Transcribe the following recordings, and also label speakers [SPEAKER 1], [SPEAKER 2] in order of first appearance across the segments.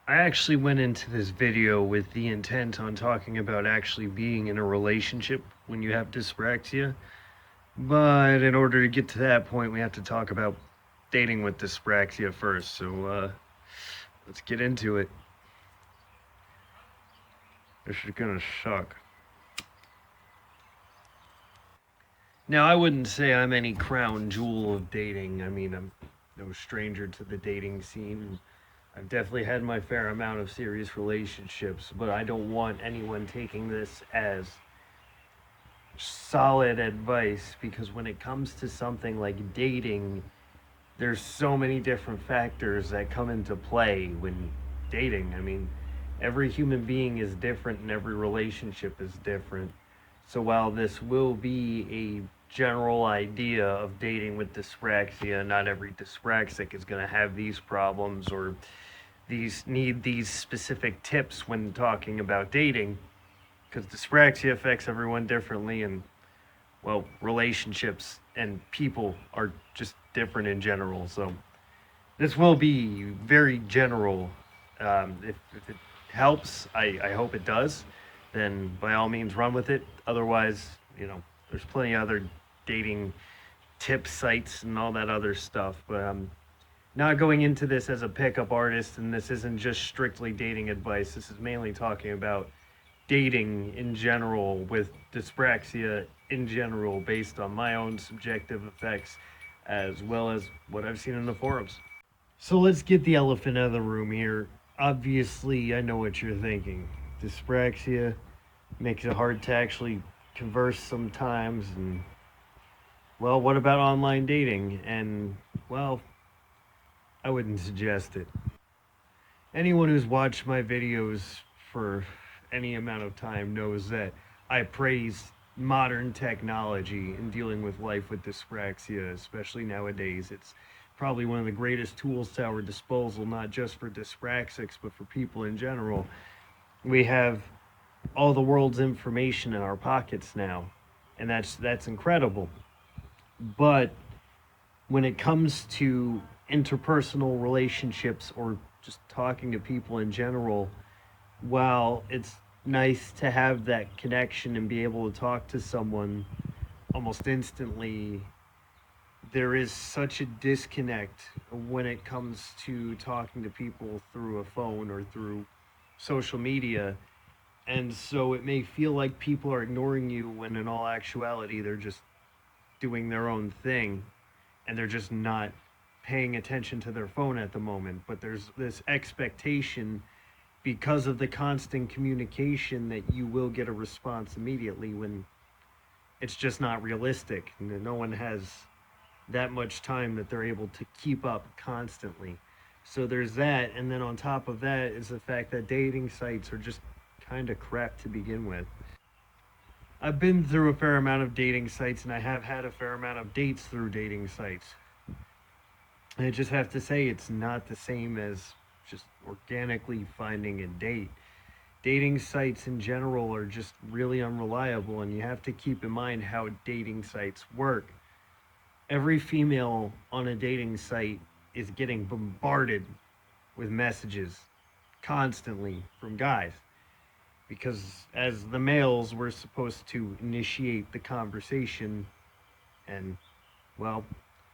[SPEAKER 1] I actually went into this video with the intent on talking about actually being in a relationship when you have dyspraxia. But in order to get to that point, we have to talk about dating with dyspraxia first. So let's get into it. This is gonna suck. Now, I wouldn't say I'm any crown jewel of dating. I mean, I'm no stranger to the dating scene. I've definitely had my fair amount of serious relationships, but I don't want anyone taking this as solid advice because when it comes to something like dating, there's so many different factors that come into play when dating. I mean, every human being is different and every relationship is different. So while this will be a general idea of dating with dyspraxia, not every dyspraxic is going to have these problems or these specific tips when talking about dating because dyspraxia affects everyone differently and well, relationships and people are just different in general. So this will be very general. If it helps, I hope it does. Then by all means, run with it. Otherwise, there's plenty of other dating tip sites and all that other stuff. But not going into this as a pickup artist, and this isn't just strictly dating advice. This is mainly talking about dating in general with dyspraxia in general based on my own subjective effects as well as what I've seen in the forums. So let's get the elephant out of the room here. Obviously, I know what you're thinking. Dyspraxia makes it hard to actually converse sometimes and well, what about online dating? And well, I wouldn't suggest it. Anyone who's watched my videos for any amount of time knows that I praise modern technology in dealing with life with dyspraxia, especially nowadays. It's probably one of the greatest tools to our disposal, not just for dyspraxics, but for people in general. We have all the world's information in our pockets now, and that's incredible. But when it comes to interpersonal relationships or just talking to people in general, while it's nice to have that connection and be able to talk to someone almost instantly, there is such a disconnect when it comes to talking to people through a phone or through social media. And so it may feel like people are ignoring you when in all actuality they're just doing their own thing and they're just not paying attention to their phone at the moment. But there's this expectation because of the constant communication that you will get a response immediately when it's just not realistic. No one has that much time that they're able to keep up constantly. So there's that. And then on top of that is the fact that dating sites are just kind of crap to begin with. I've been through a fair amount of dating sites and I have had a fair amount of dates through dating sites. I just have to say it's not the same as just organically finding a date. Dating sites in general are just really unreliable, and you have to keep in mind how dating sites work. Every female on a dating site is getting bombarded with messages constantly from guys because as the males we're supposed to initiate the conversation and well,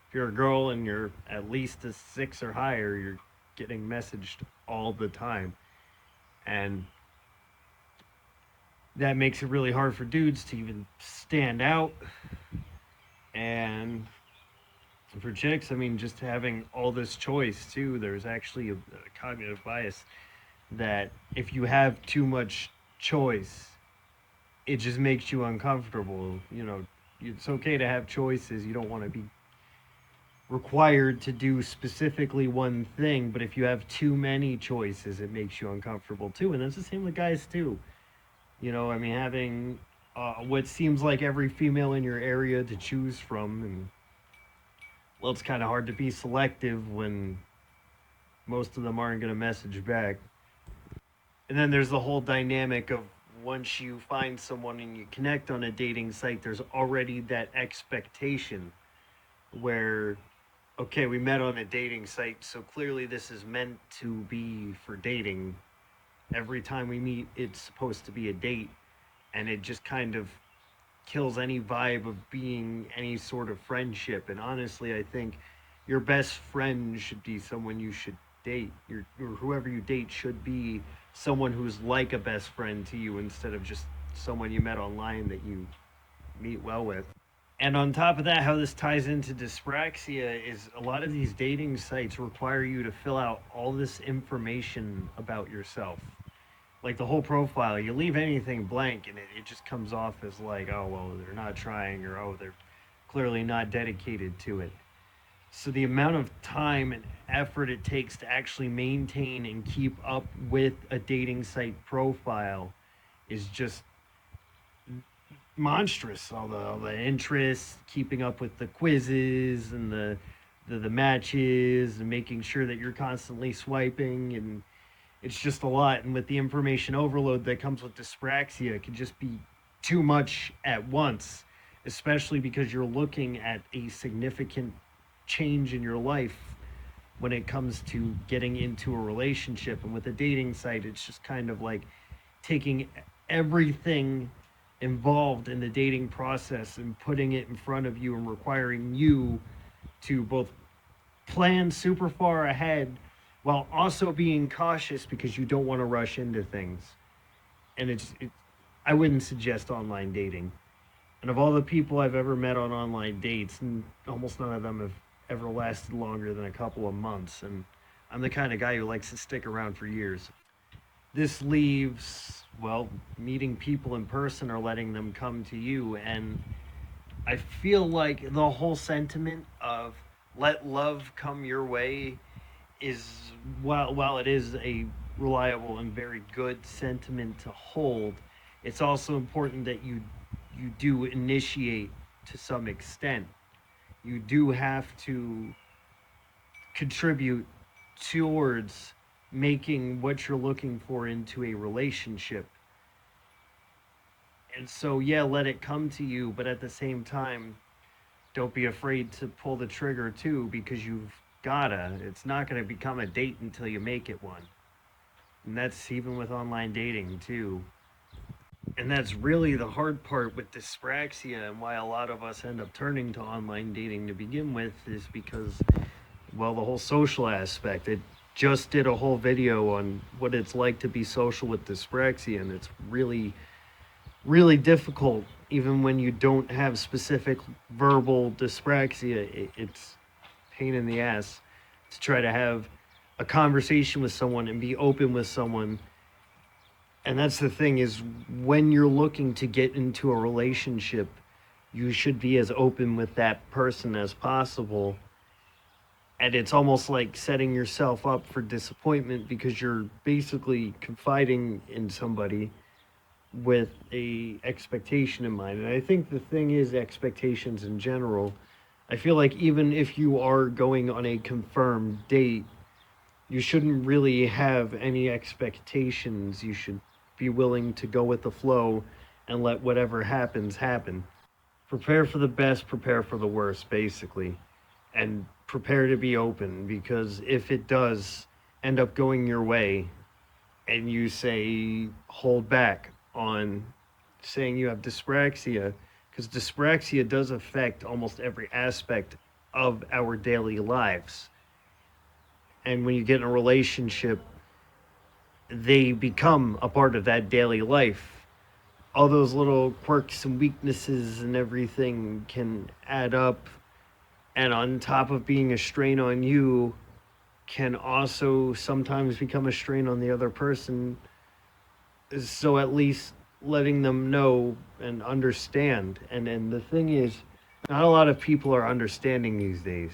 [SPEAKER 1] if you're a girl and you're at least a 6 or higher, you're getting messaged all the time. And that makes it really hard for dudes to even stand out. And for chicks, I mean, just having all this choice too, there's actually a cognitive bias that if you have too much choice, it just makes you uncomfortable. It's okay to have choices. You don't want to be required to do specifically one thing, but if you have too many choices, it makes you uncomfortable too. And that's the same with guys too. I mean, having what seems like every female in your area to choose from, and well, it's kind of hard to be selective when most of them aren't going to message back. And then there's the whole dynamic of once you find someone and you connect on a dating site, there's already that expectation where okay, we met on a dating site, so clearly this is meant to be for dating. Every time we meet, it's supposed to be a date, and it just kind of kills any vibe of being any sort of friendship. And honestly, I think your best friend should be someone you should date. Or whoever you date should be someone who's like a best friend to you instead of just someone you met online that you meet well with. And on top of that, how this ties into dyspraxia is a lot of these dating sites require you to fill out all this information about yourself. Like the whole profile, you leave anything blank and it just comes off as like, oh, well, they're not trying, or oh, they're clearly not dedicated to it. So the amount of time and effort it takes to actually maintain and keep up with a dating site profile is just monstrous. All the interest, keeping up with the quizzes and the matches, and making sure that you're constantly swiping, and it's just a lot. And with the information overload that comes with dyspraxia, it can just be too much at once, especially because you're looking at a significant change in your life when it comes to getting into a relationship. And with a dating site, it's just kind of like taking everything involved in the dating process and putting it in front of you and requiring you to both plan super far ahead while also being cautious because you don't want to rush into things. And I wouldn't suggest online dating. And of all the people I've ever met on online dates, almost none of them have ever lasted longer than a couple of months. And I'm the kind of guy who likes to stick around for years. This leaves, well, meeting people in person or letting them come to you. And I feel like the whole sentiment of let love come your way is, while it is a reliable and very good sentiment to hold, it's also important that you do initiate to some extent. You do have to contribute towards making what you're looking for into a relationship. And so, yeah, let it come to you, but at the same time, don't be afraid to pull the trigger too, because you've gotta. It's not going to become a date until you make it one. And that's even with online dating too. And that's really the hard part with dyspraxia, and why a lot of us end up turning to online dating to begin with, is because, well, the whole social aspect. It just did a whole video on what it's like to be social with dyspraxia, and it's really, really difficult. Even when you don't have specific verbal dyspraxia, it's pain in the ass to try to have a conversation with someone and be open with someone. And that's the thing, is when you're looking to get into a relationship, you should be as open with that person as possible. And it's almost like setting yourself up for disappointment, because you're basically confiding in somebody with a expectation in mind. And I think the thing is expectations in general. I feel like even if you are going on a confirmed date, you shouldn't really have any expectations. You should be willing to go with the flow and let whatever happens happen. Prepare for the best, prepare for the worst, basically. And prepare to be open, because if it does end up going your way and you say hold back on saying you have dyspraxia, because dyspraxia does affect almost every aspect of our daily lives. And when you get in a relationship, they become a part of that daily life. All those little quirks and weaknesses and everything can add up. And on top of being a strain on you, can also sometimes become a strain on the other person. So at least letting them know and understand. And the thing is, not a lot of people are understanding these days.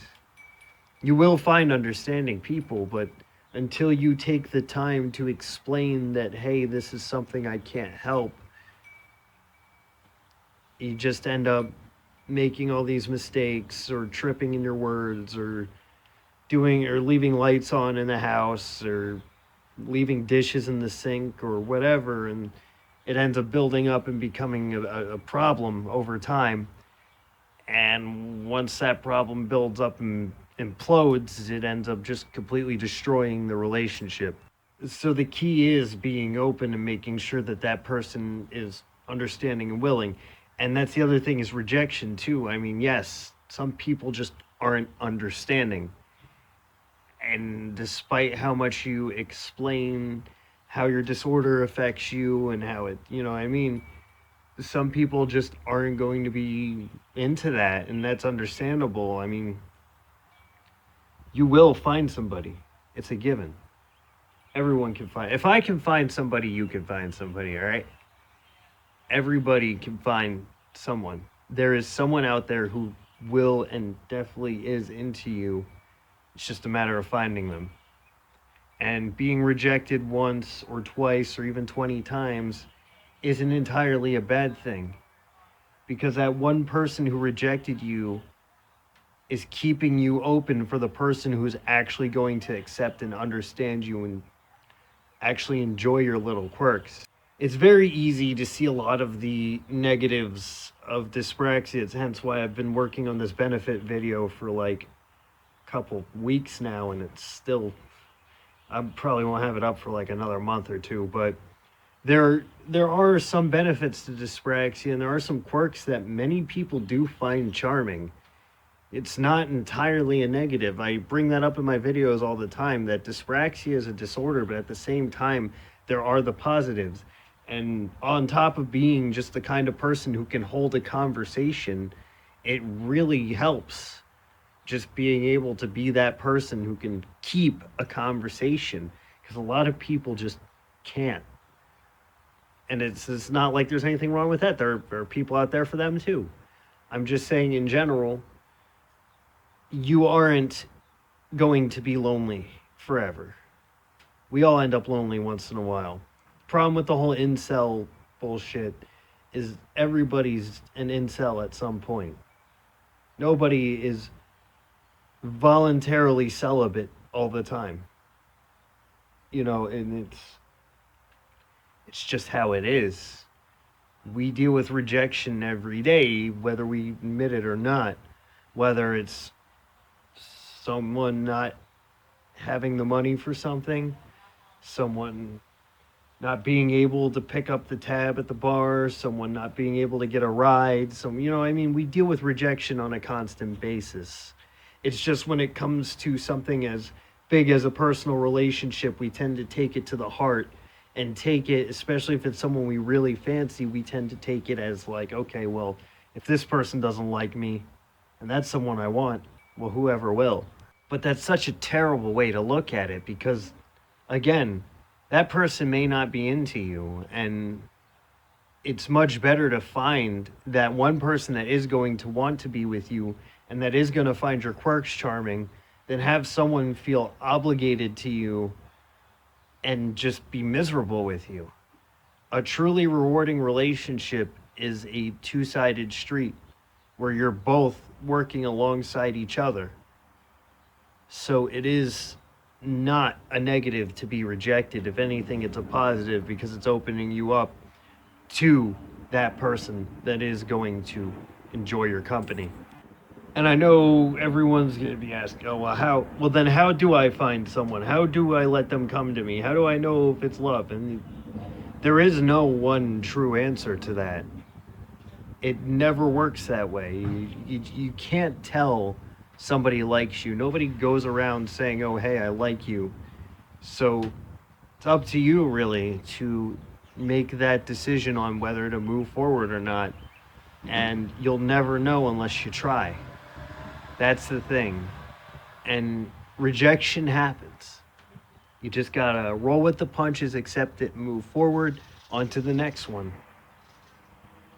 [SPEAKER 1] You will find understanding people, but until you take the time to explain that, hey, this is something I can't help, you just end up making all these mistakes, or tripping in your words, or doing or leaving lights on in the house, or leaving dishes in the sink, or whatever, and it ends up building up and becoming a problem over time. And once that problem builds up and implodes, it ends up just completely destroying the relationship. So the key is being open and making sure that that person is understanding and willing. And that's the other thing, is rejection too. I mean, yes, some people just aren't understanding. And despite how much you explain how your disorder affects you and how it, I mean, some people just aren't going to be into that, and that's understandable. I mean, you will find somebody. It's a given. Everyone can find. If I can find somebody, you can find somebody, all right? Everybody can find someone. There is someone out there who will and definitely is into you. It's just a matter of finding them. And being rejected once or twice or even 20 times isn't entirely a bad thing. Because that one person who rejected you is keeping you open for the person who's actually going to accept and understand you and actually enjoy your little quirks. It's very easy to see a lot of the negatives of dyspraxia. It's hence why I've been working on this benefit video for like a couple weeks now, and it's still, I probably won't have it up for like another month or two, but there are some benefits to dyspraxia, and there are some quirks that many people do find charming. It's not entirely a negative. I bring that up in my videos all the time, that dyspraxia is a disorder, but at the same time, there are the positives. And on top of being just the kind of person who can hold a conversation, it really helps just being able to be that person who can keep a conversation, because a lot of people just can't. And it's not like there's anything wrong with that. There are people out there for them too. I'm just saying in general, you aren't going to be lonely forever. We all end up lonely once in a while. Problem with the whole incel bullshit is everybody's an incel at some point. Nobody is voluntarily celibate all the time. And it's just how it is. We deal with rejection every day, whether we admit it or not. Whether it's someone not having the money for something, someone not being able to pick up the tab at the bar, someone not being able to get a ride, we deal with rejection on a constant basis. It's just when it comes to something as big as a personal relationship, we tend to take it to the heart and take it, especially if it's someone we really fancy, we tend to take it as like, okay, well, if this person doesn't like me and that's someone I want, well, whoever will. But that's such a terrible way to look at it, because, again, that person may not be into you, and it's much better to find that one person that is going to want to be with you and that is going to find your quirks charming than have someone feel obligated to you and just be miserable with you. A truly rewarding relationship is a two-sided street where you're both working alongside each other. So it is not a negative to be rejected. If anything, it's a positive, because it's opening you up to that person that is going to enjoy your company. And I know everyone's going to be asking, oh, well, how do I find someone? How do I let them come to me? How do I know if it's love? And there is no one true answer to that. It never works that way. You can't tell somebody likes you. Nobody goes around saying, oh, hey, I like you. So it's up to you, really, to make that decision on whether to move forward or not. And you'll never know unless you try. That's the thing. And rejection happens. You just gotta roll with the punches, accept it, and move forward onto the next one.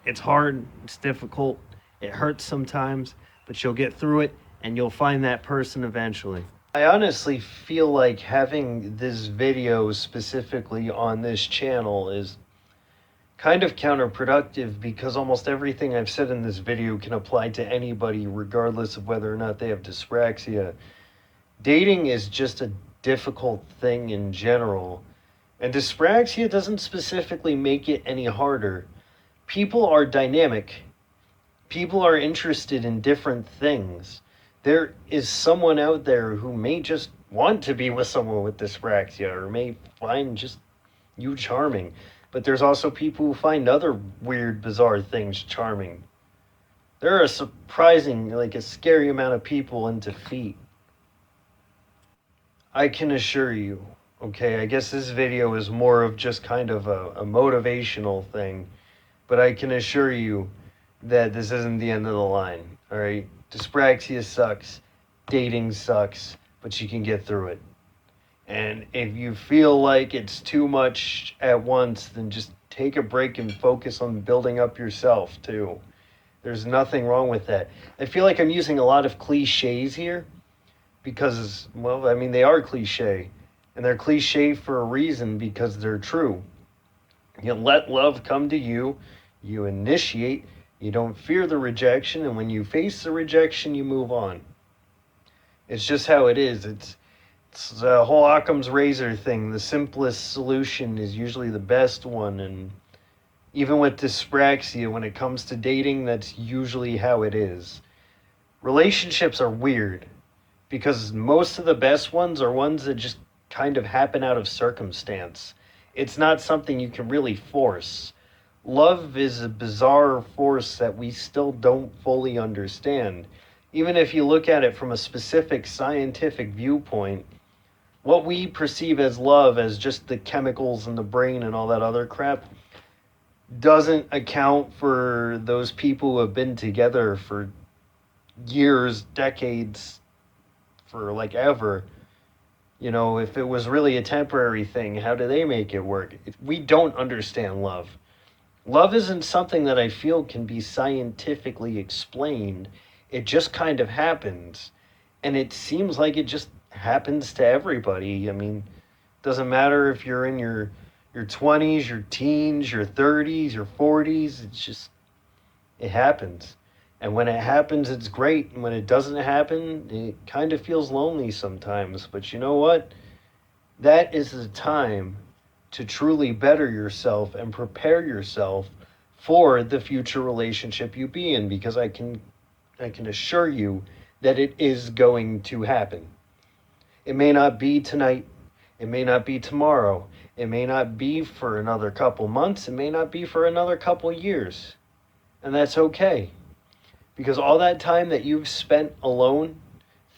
[SPEAKER 1] It's hard, it's difficult, it hurts sometimes, but you'll get through it and you'll find that person eventually. I honestly feel like having this video specifically on this channel is kind of counterproductive, because almost everything I've said in this video can apply to anybody regardless of whether or not they have dyspraxia. Dating is just a difficult thing in general, and dyspraxia doesn't specifically make it any harder. People are dynamic. People are interested in different things. there is someone out there who may just want to be with someone with dyspraxia or may find just you charming. But there's also people who find other weird, bizarre things charming. There are a surprising, like a scary amount of people into feet. I can assure you, okay, I guess this video is more of just kind of a motivational thing, but I can assure you that this isn't the end of the line, all right? Dyspraxia sucks, dating sucks, but you can get through it. And if you feel like it's too much at once, then just take a break and focus on building up yourself too. There's nothing wrong with that. I feel like I'm using a lot of cliches here because, well, I mean, they are cliche. And they're cliche for a reason because they're true. You let love come to you, you initiate, you don't fear the rejection, and when you face the rejection, you move on. It's just how it is. It's the whole Occam's razor thing. The simplest solution is usually the best one, and even with dyspraxia, when it comes to dating, that's usually how it is. Relationships are weird because most of the best ones are ones that just kind of happen out of circumstance. It's not something you can really force. Love is a bizarre force that we still don't fully understand. Even if you look at it from a specific scientific viewpoint, what we perceive as love, as just the chemicals in the brain and all that other crap, doesn't account for those people who have been together for years, decades, for like ever. You know, if it was really a temporary thing, how do they make it work? We don't understand love. Love isn't something that I feel can be scientifically explained. It just kind of happens. And it seems like it just happens to everybody. I mean, it doesn't matter if you're in your 20s, your teens, your 30s, your 40s. It's just, it happens. And when it happens, it's great. And when it doesn't happen, it kind of feels lonely sometimes. But you know what? That is the time to truly better yourself and prepare yourself for the future relationship you be in, because I can assure you that it is going to happen. It may not be tonight. It may not be tomorrow. It may not be for another couple months. It may not be for another couple years. And that's okay. Because all that time that you've spent alone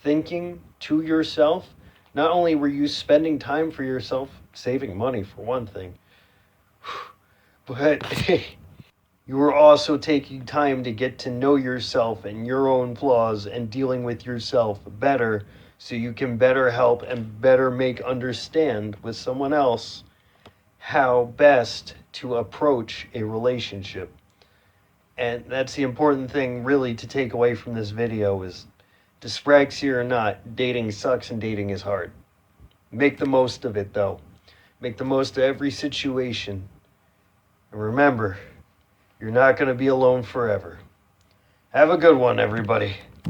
[SPEAKER 1] thinking to yourself, not only were you spending time for yourself, saving money for one thing, but you were also taking time to get to know yourself and your own flaws and dealing with yourself better so you can better help and better make understand with someone else how best to approach a relationship. And that's the important thing really to take away from this video is, dyspraxia or not, dating sucks and dating is hard. Make the most of it though. Make the most of every situation. And remember, you're not going to be alone forever. Have a good one, everybody.